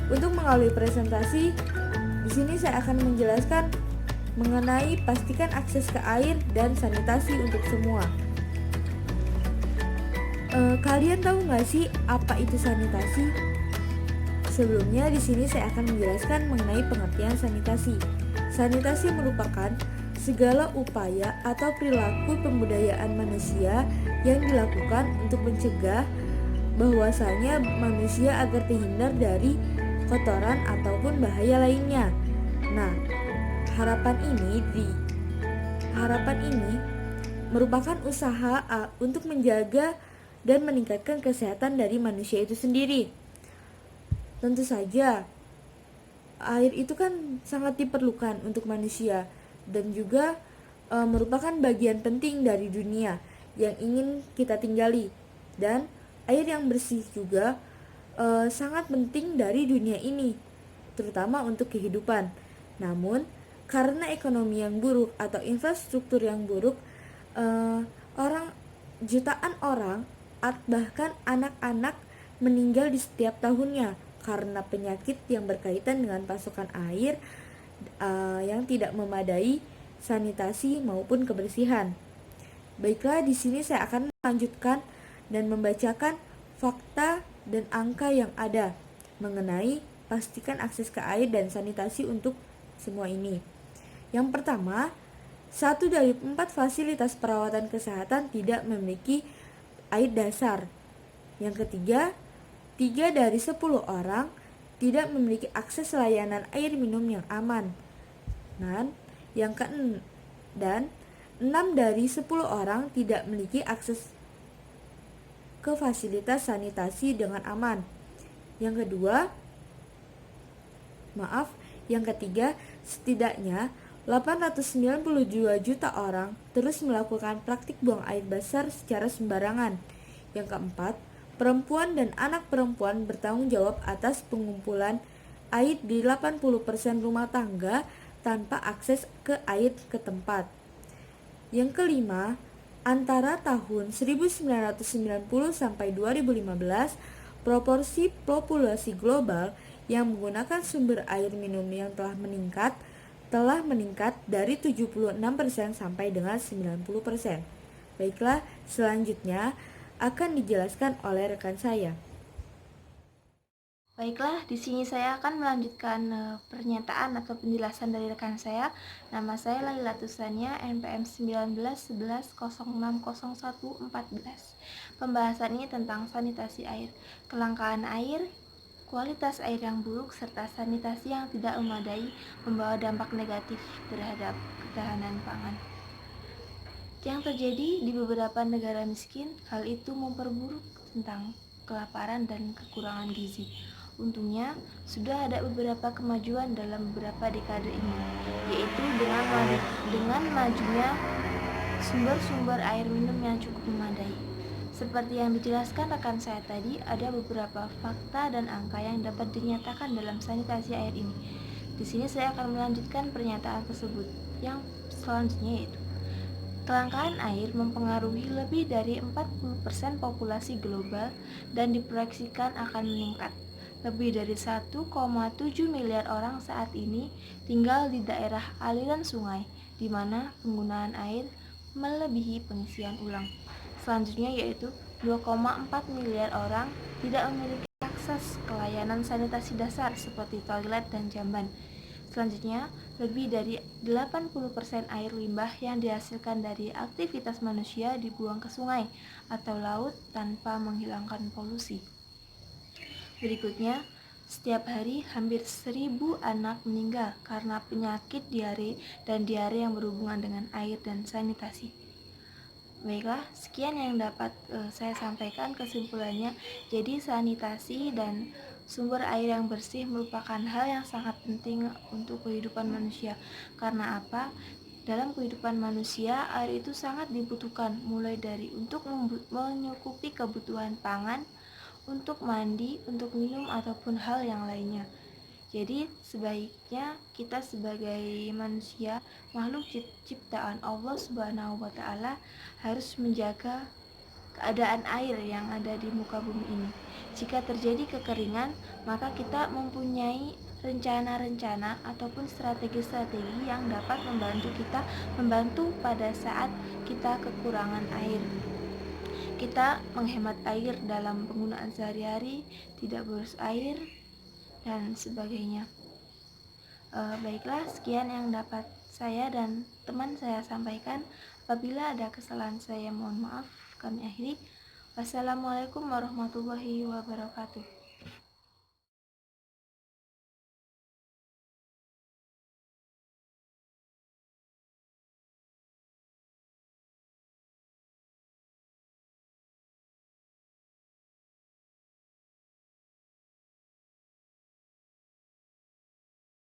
Untuk mengawali presentasi, di sini saya akan menjelaskan mengenai pastikan akses ke air dan sanitasi untuk semua. Kalian tahu nggak sih apa itu sanitasi? Sebelumnya di sini saya akan menjelaskan mengenai pengertian sanitasi. Sanitasi merupakan segala upaya atau perilaku pembudayaan manusia yang dilakukan untuk mencegah bahwasanya manusia agar terhindar dari kotoran ataupun bahaya lainnya. Nah, harapan ini merupakan usaha untuk menjaga dan meningkatkan kesehatan dari manusia itu sendiri. Tentu saja, air itu kan sangat diperlukan untuk manusia dan juga merupakan bagian penting dari dunia yang ingin kita tinggali. Dan air yang bersih juga sangat penting dari dunia ini, terutama untuk kehidupan. Namun, karena ekonomi yang buruk atau infrastruktur yang buruk, jutaan orang, bahkan anak-anak meninggal di setiap tahunnya karena penyakit yang berkaitan dengan pasokan air yang tidak memadai, sanitasi maupun kebersihan. Baiklah, di sini saya akan melanjutkan dan membacakan fakta dan angka yang ada mengenai pastikan akses ke air dan sanitasi untuk semua ini. Yang pertama, 1 dari 4 fasilitas perawatan kesehatan tidak memiliki air dasar. Yang ketiga, 3 dari 10 orang tidak memiliki akses layanan air minum yang aman. Dan 6 dari 10 orang tidak memiliki akses ke fasilitas sanitasi dengan aman. Yang ketiga, setidaknya 892 juta orang terus melakukan praktik buang air besar secara sembarangan. Yang keempat, perempuan dan anak perempuan bertanggung jawab atas pengumpulan air di 80% rumah tangga tanpa akses ke air ke tempat. Yang kelima, antara tahun 1990 sampai 2015, proporsi populasi global yang menggunakan sumber air minum yang telah meningkat dari 76% sampai dengan 90%. Baiklah, selanjutnya akan dijelaskan oleh rekan saya. Baiklah, di sini saya akan melanjutkan pernyataan atau penjelasan dari rekan saya. Nama saya Laila Tusania, NPM 1911060114. Pembahasan ini tentang sanitasi air, kelangkaan air, kualitas air yang buruk, serta sanitasi yang tidak memadai membawa dampak negatif terhadap ketahanan pangan. Yang terjadi di beberapa negara miskin, hal itu memperburuk tentang kelaparan dan kekurangan gizi. Untungnya, sudah ada beberapa kemajuan dalam beberapa dekade ini, yaitu dengan majunya sumber-sumber air minum yang cukup memadai. Seperti yang dijelaskan rekan saya tadi, ada beberapa fakta dan angka yang dapat dinyatakan dalam sanitasi air ini. Di sini saya akan melanjutkan pernyataan tersebut. Yang selanjutnya yaitu kelangkaan air mempengaruhi lebih dari 40% populasi global dan diproyeksikan akan meningkat. Lebih dari 1,7 miliar orang saat ini tinggal di daerah aliran sungai, di mana penggunaan air melebihi pengisian ulang. Selanjutnya yaitu 2,4 miliar orang tidak memiliki akses ke layanan sanitasi dasar seperti toilet dan jamban. Selanjutnya, lebih dari 80% air limbah yang dihasilkan dari aktivitas manusia dibuang ke sungai atau laut tanpa menghilangkan polusi. Berikutnya, setiap hari hampir 1.000 anak meninggal karena penyakit diare dan diare yang berhubungan dengan air dan sanitasi. Baiklah, sekian yang dapat saya sampaikan kesimpulannya. Jadi sanitasi dan sumber air yang bersih merupakan hal yang sangat penting untuk kehidupan manusia. Karena apa? Dalam kehidupan manusia, air itu sangat dibutuhkan, mulai dari untuk mencukupi kebutuhan pangan, untuk mandi, untuk minum, ataupun hal yang lainnya. Jadi sebaiknya kita sebagai manusia, makhluk ciptaan Allah Subhanahu wa taala, harus menjaga keadaan air yang ada di muka bumi ini. Jika terjadi kekeringan, maka kita mempunyai rencana-rencana ataupun strategi-strategi yang dapat membantu pada saat kita kekurangan air. Kita menghemat air dalam penggunaan sehari-hari, tidak boros air, dan sebagainya. Baiklah, sekian yang dapat saya dan teman saya sampaikan. Apabila ada kesalahan saya mohon maaf. Kami akhiri. Wassalamualaikum warahmatullahi wabarakatuh.